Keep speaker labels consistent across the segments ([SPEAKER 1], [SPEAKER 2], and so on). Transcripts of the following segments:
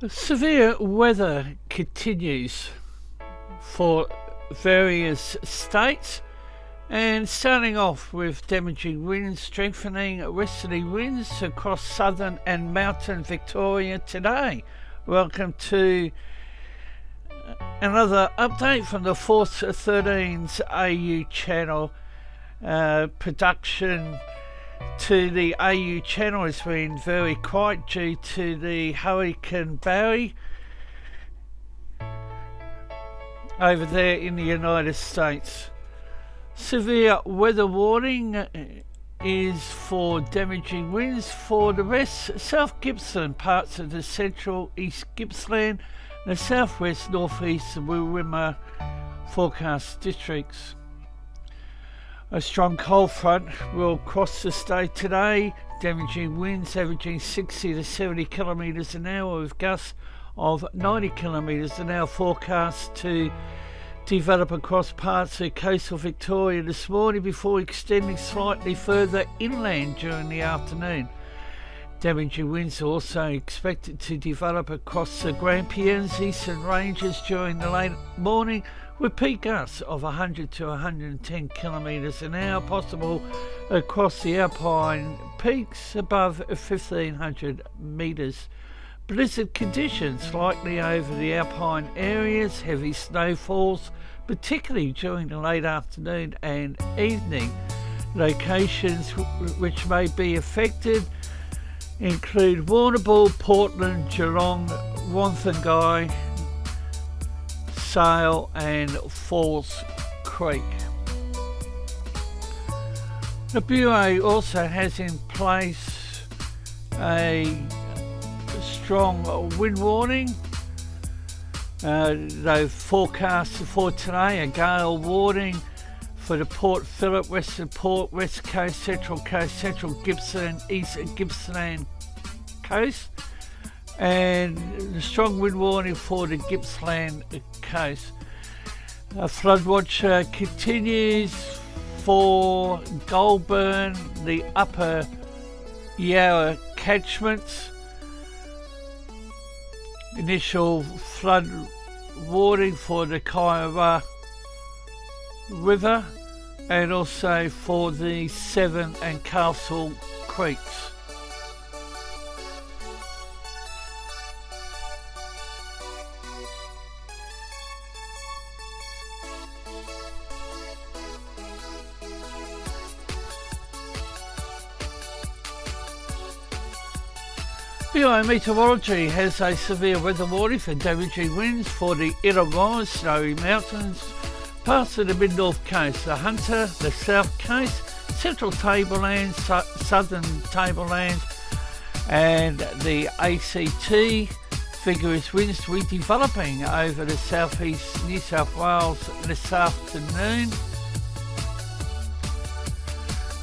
[SPEAKER 1] Severe weather continues for various states, and starting off with damaging winds, strengthening westerly winds across southern and mountain Victoria today. Welcome to another update from the Force 13's AU channel. Production to the AU channel has been very quiet due to the Hurricane Barry over there in the United States. Severe weather warning is for damaging winds for the West South Gippsland, parts of the Central East Gippsland, the Southwest Northeast Wimmera forecast districts. A strong cold front will cross the state today, damaging winds averaging 60 to 70 kilometres an hour with gusts of 90 kilometres an hour forecast to develop across parts of coastal Victoria this morning before extending slightly further inland during the afternoon. Damaging winds are also expected to develop across the Grampians Eastern Ranges during the late morning, with peak gusts of 100 to 110 kilometres an hour possible across the Alpine peaks above 1500 metres. Blizzard conditions likely over the Alpine areas, heavy snowfalls, particularly during the late afternoon and evening. Locations which may be affected include Warrnambool, Portland, Geelong, Wanthangui, Sale and Falls Creek. The Bureau also has in place a strong wind warning. They've forecasted for today a gale warning for the Port Phillip, Western Port, West Coast, Central Coast, Central Gippsland, East Gippsland Coast, and the strong wind warning for the Gippsland coast. A flood watch continues for Goulburn, the Upper Yarra catchments. Initial flood warning for the Kaiwera River and also for the Severn and Castle Creeks. Bureau Meteorology has a severe weather warning for damaging winds for the Illawarra, Snowy Mountains, parts of the mid-north coast, the Hunter, the south coast, central Tablelands, southern Tablelands and the ACT. Vigorous winds will be developing over the southeast New South Wales this afternoon.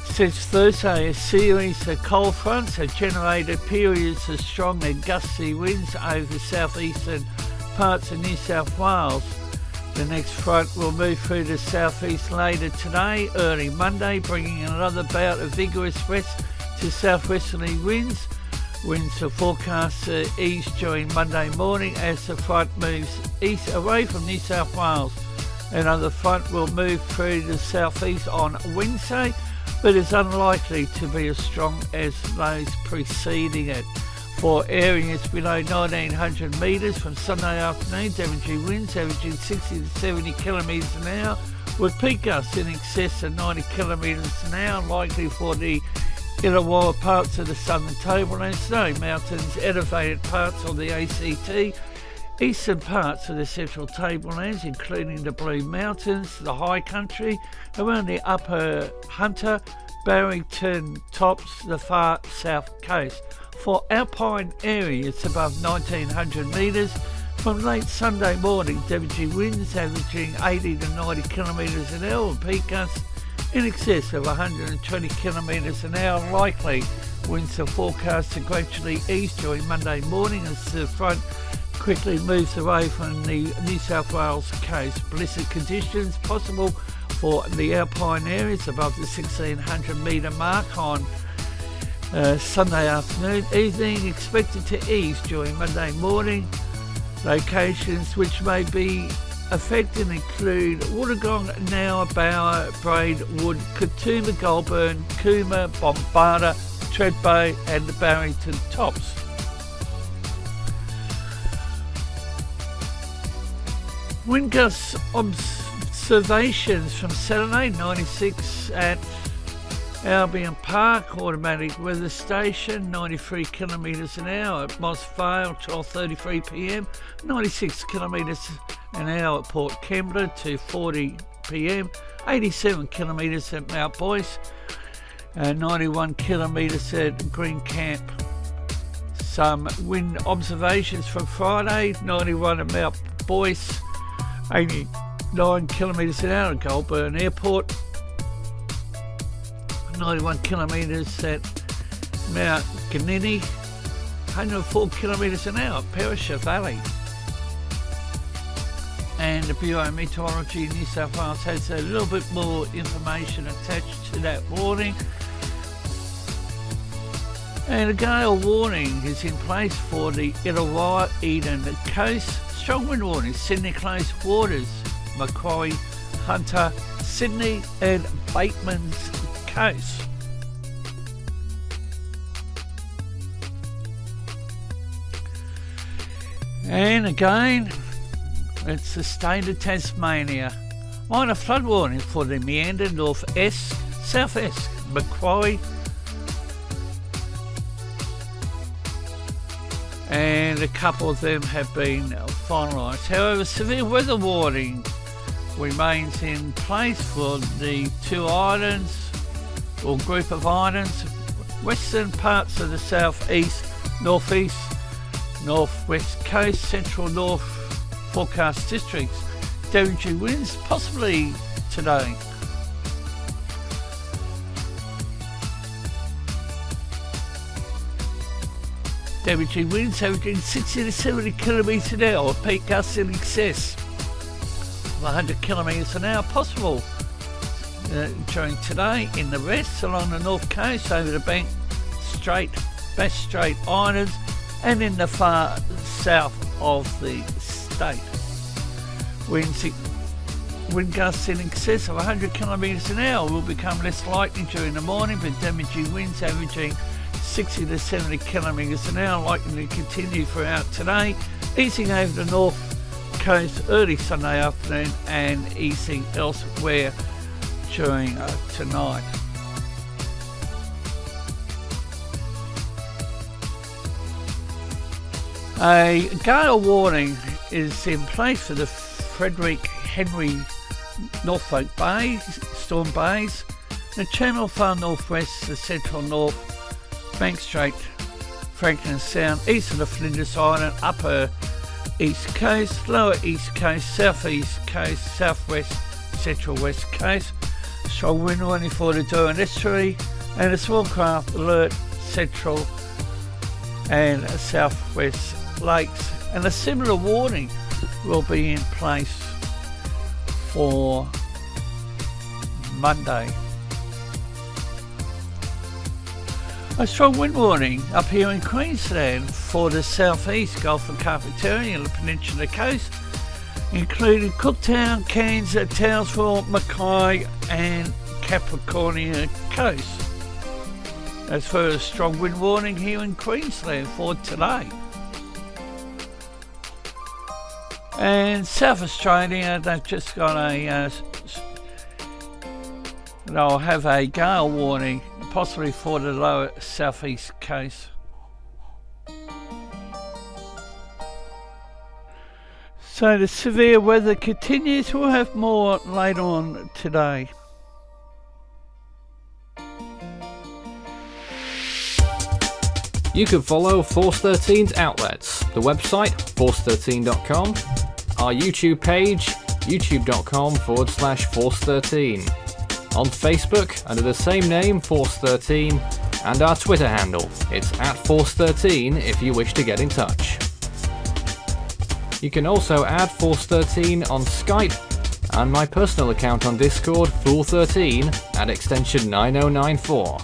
[SPEAKER 1] Since Thursday, a series of cold fronts have generated periods of strong and gusty winds over southeastern parts of New South Wales. The next front will move through the southeast later today, early Monday, bringing another bout of vigorous west to southwesterly winds. Winds are forecast to ease during Monday morning as the front moves east away from New South Wales. Another front will move through the southeast on Wednesday, but is unlikely to be as strong as those preceding it. For areas below 1900 metres from Sunday afternoon, damaging winds averaging 60 to 70 kilometres an hour, with peak gusts in excess of 90 kilometres an hour, likely for the Illawarra, parts of the southern Tablelands, Snowy Mountains, elevated parts of the ACT, eastern parts of the central Tablelands, including the Blue Mountains, the high country around the upper Hunter, Barrington tops, the far south coast. For alpine areas above 1900 metres, from late Sunday morning, damaging winds averaging 80 to 90 kilometres an hour and peak gusts in excess of 120 kilometres an hour likely. Winds are forecast to gradually ease during Monday morning as the front quickly moves away from the New South Wales coast. Blizzard conditions possible for the alpine areas above the 1600 metre mark on Sunday afternoon. Evening expected to ease during Monday morning. Locations which may be affected include Wollongong, Nowa, Bower, Braid, Wood, Katoomba, Goulburn, Cooma, Bombarda, Treadbow and the Barrington Tops. Wind gust observations from Saturday, 96 at Albion Park, automatic weather station, 93 kilometres an hour at Moss Vale, 12:33 p.m, 96 kilometres an hour at Port Kembla, 2:40 p.m, 87 kilometres at Mount Boyce, 91 kilometres at Green Camp. Some wind observations from Friday, 91 at Mount Boyce, 89 kilometres an hour at Goulburn Airport, 91 kilometres at Mount Ganini, 104 kilometres an hour at Perisher Valley. And the Bureau of Meteorology in New South Wales has a little bit more information attached to that warning. And a gale warning is in place for the Illawarra, Eden coast. Strong wind warning, Sydney close waters, Macquarie, Hunter, Sydney and Bateman's coast. And again, it's the state of Tasmania. Minor flood warning for the Meander, North-Esk, South-Esk, Macquarie, and a couple of them have been finalised. However, severe weather warning remains in place for the two islands or group of islands, western parts of the southeast, northeast, northwest coast, central north forecast districts. Damaging winds possibly today. Damaging winds averaging 60 to 70 kilometres an hour, peak gusts in excess of 100 kilometres an hour possible during today in the west along the north coast, over the Bank Strait, Bass Strait Islands and in the far south of the state. Wind gusts in excess of 100 kilometres an hour will become less likely during the morning, but damaging winds averaging 60 to 70 kilometres an hour likely to continue throughout today, easing over the north coast early Sunday afternoon and easing elsewhere during tonight. A gale warning is in place for the Frederick Henry Norfolk Bay, Storm Bays, the Channel far northwest, the central north, Bank Strait, Franklin Sound, east of the Flinders Island, upper east coast, lower east coast, southeast coast, southwest, central west coast. Strong wind warning for the Darwin estuary and a small craft alert central and southwest lakes. And a similar warning will be in place for Monday. A strong wind warning up here in Queensland for the southeast Gulf of Carpentaria and the Peninsula coast, including Cooktown, Cairns, Townsville, Mackay and Capricornia coast. That's for a strong wind warning here in Queensland for today. And South Australia, they've just got they'll have a gale warning, possibly for the lower southeast coast. So the severe weather continues. We'll have more later on today.
[SPEAKER 2] You can follow Force 13's outlets, the website force13.com, our YouTube page youtube.com/Force13, on Facebook under the same name Force13, and our Twitter handle, it's @Force13 if you wish to get in touch. You can also add Force 13 on Skype and my personal account on Discord, Fool13, at extension 9094.